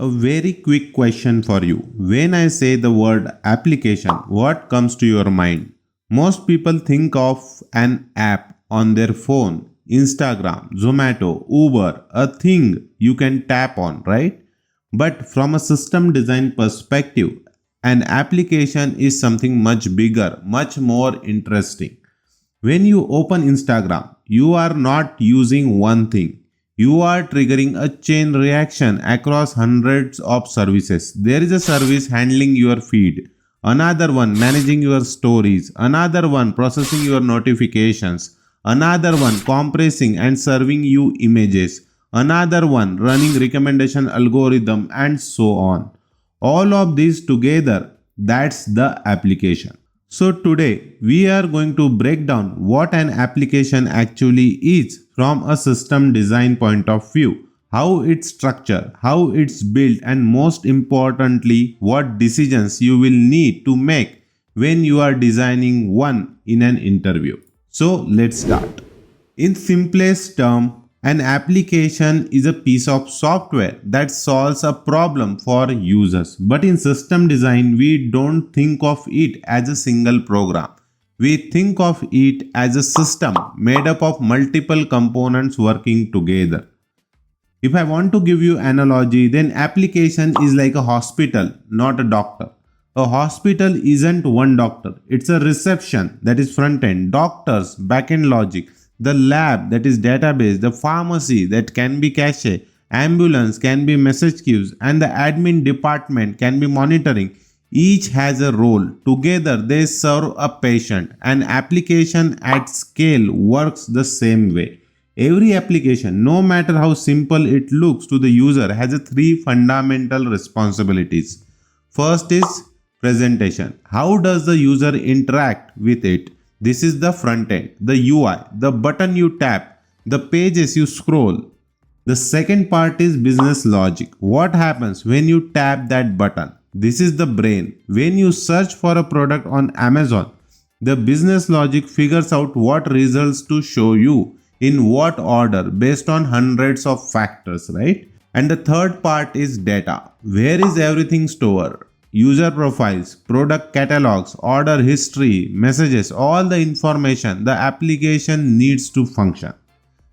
A very quick question for you. When I say the word application, what comes to your mind? Most people think of an app on their phone, Instagram, Zomato, Uber, a thing you can tap on, right? But from a system design perspective, an application is something much bigger, much more interesting. When you open Instagram, you are not using one thing. You are triggering a chain reaction across hundreds of services. There is a service handling your feed, another one managing your stories, another one processing your notifications, another one compressing and serving you images, another one running recommendation algorithm, and so on. All of these together, that's the application. So today we are going to break down what an application actually is from a system design point of view, how it's structured, how it's built, and most importantly, what decisions you will need to make when you are designing one in an interview. So let's start. In simplest term, an application is a piece of software that solves a problem for users. But in system design, we don't think of it as a single program. We think of it as a system made up of multiple components working together. If I want to give you analogy, then application is like a hospital, not a doctor. A hospital isn't one doctor. It's a reception, that is front end, doctors, back end logic, the lab, that is database, the pharmacy, that can be cache, ambulance can be message queues, and the admin department can be monitoring. Each has a role. Together they serve a patient. An application at scale works the same way. Every application, no matter how simple it looks to the user, has three fundamental responsibilities. First is presentation. How does the user interact with it? This is the front end, the UI, the button you tap, the pages you scroll. The second part is business logic. What happens when you tap that button? This is the brain. When you search for a product on Amazon, the business logic figures out what results to show you in what order based on hundreds of factors, right? And the third part is data. Where is everything stored? User profiles, product catalogs, order history, messages, all the information the application needs to function.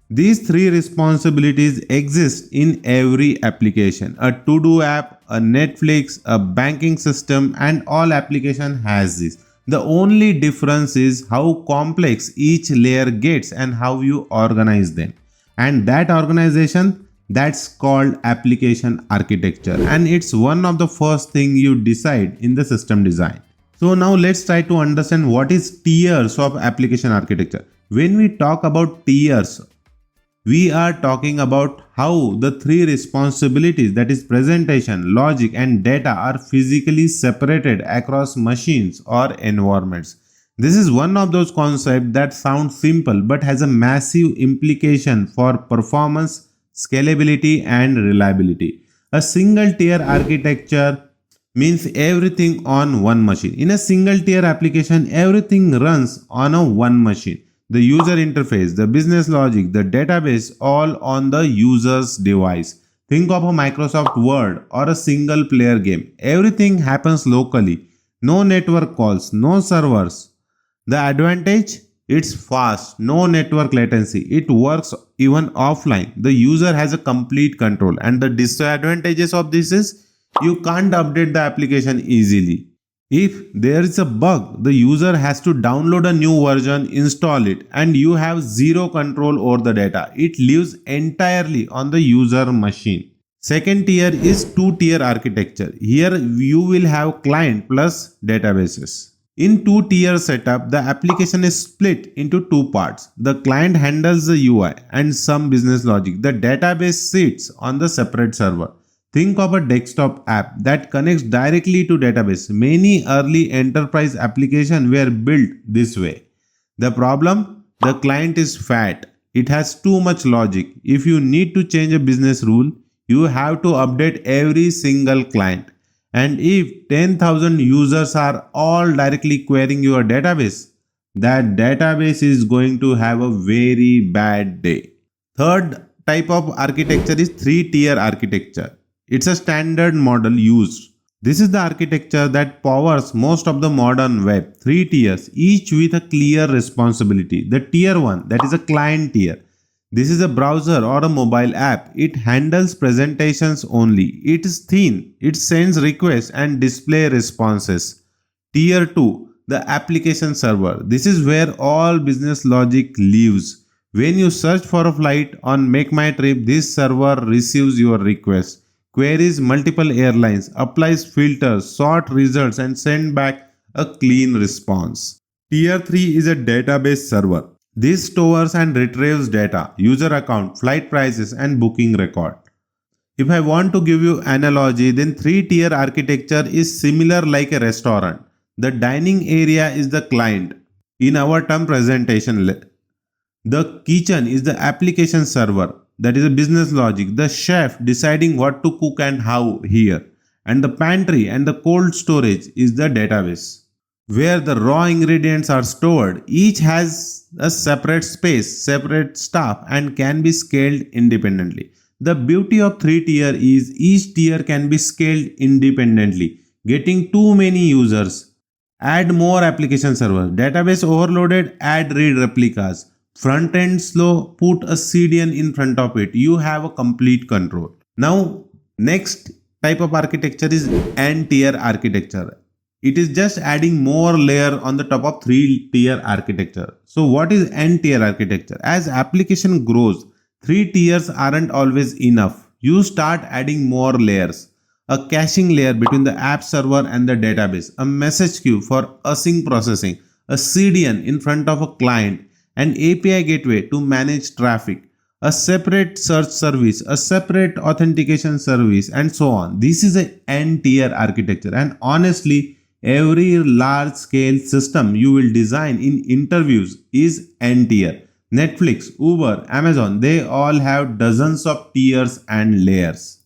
These three responsibilities exist in every application. A to-do app, a Netflix, a banking system, and all application has this. The only difference is how complex each layer gets and how you organize them. And that organization, that's called application architecture, and it's one of the first thing you decide in the system design. So now let's try to understand what is tiers of application architecture. When we talk about tiers, we are talking about how the three responsibilities, that is presentation, logic, and data, are physically separated across machines or environments. This is one of those concepts that sounds simple but has a massive implication for performance, scalability, and reliability. A single tier architecture means everything on one machine. In a single tier application, everything runs on a one machine. The user interface, the business logic, the database, all on the user's device. Think of a Microsoft Word or a single player game. Everything happens locally. No network calls, no servers. The advantage? It's fast, no network latency. It works even offline. The user has a complete control. And the disadvantages of this is you can't update the application easily. If there is a bug, the user has to download a new version, install it, and you have zero control over the data. It lives entirely on the user machine. Second tier is two-tier architecture. Here you will have client plus databases. In two-tier setup, the application is split into two parts. The client handles the UI and some business logic. The database sits on the separate server. Think of a desktop app that connects directly to database. Many early enterprise applications were built this way. The problem? The client is fat. It has too much logic. If you need to change a business rule, you have to update every single client. And if 10,000 users are all directly querying your database, that database is going to have a very bad day. Third type of architecture is three-tier architecture. It's a standard model used. This is the architecture that powers most of the modern web. Three tiers, each with a clear responsibility. The tier 1, that is a client tier. This is a browser or a mobile app. It handles presentations only. It is thin. It sends requests and display responses. Tier 2, the application server. This is where all business logic lives. When you search for a flight on Make My Trip, this server receives your request, queries multiple airlines, applies filters, sort results, and send back a clean response. Tier 3 is a database server. This stores and retrieves data, user account, flight prices, and booking record. If I want to give you analogy, then three-tier architecture is similar like a restaurant. The dining area is the client. In our term presentation, the kitchen is the application server. That is a business logic. The chef deciding what to cook and how here. And the pantry and the cold storage is the database, where the raw ingredients are stored. Each has a separate space, separate staff, and can be scaled independently. The beauty of three tier is each tier can be scaled independently. Getting too many users, add more application servers. Database overloaded, add read replicas. Front end slow, put a CDN in front of it. You have a complete control. Now, next type of architecture is n-tier architecture. It is just adding more layer on the top of three-tier architecture. So what is n-tier architecture? As application grows, three tiers aren't always enough. You start adding more layers. A caching layer between the app server and the database, a message queue for async processing, a CDN in front of a client, an API gateway to manage traffic, a separate search service, a separate authentication service, and so on. This is an n-tier architecture, and honestly, every large-scale system you will design in interviews is n-tier. Netflix, Uber, Amazon, they all have dozens of tiers and layers.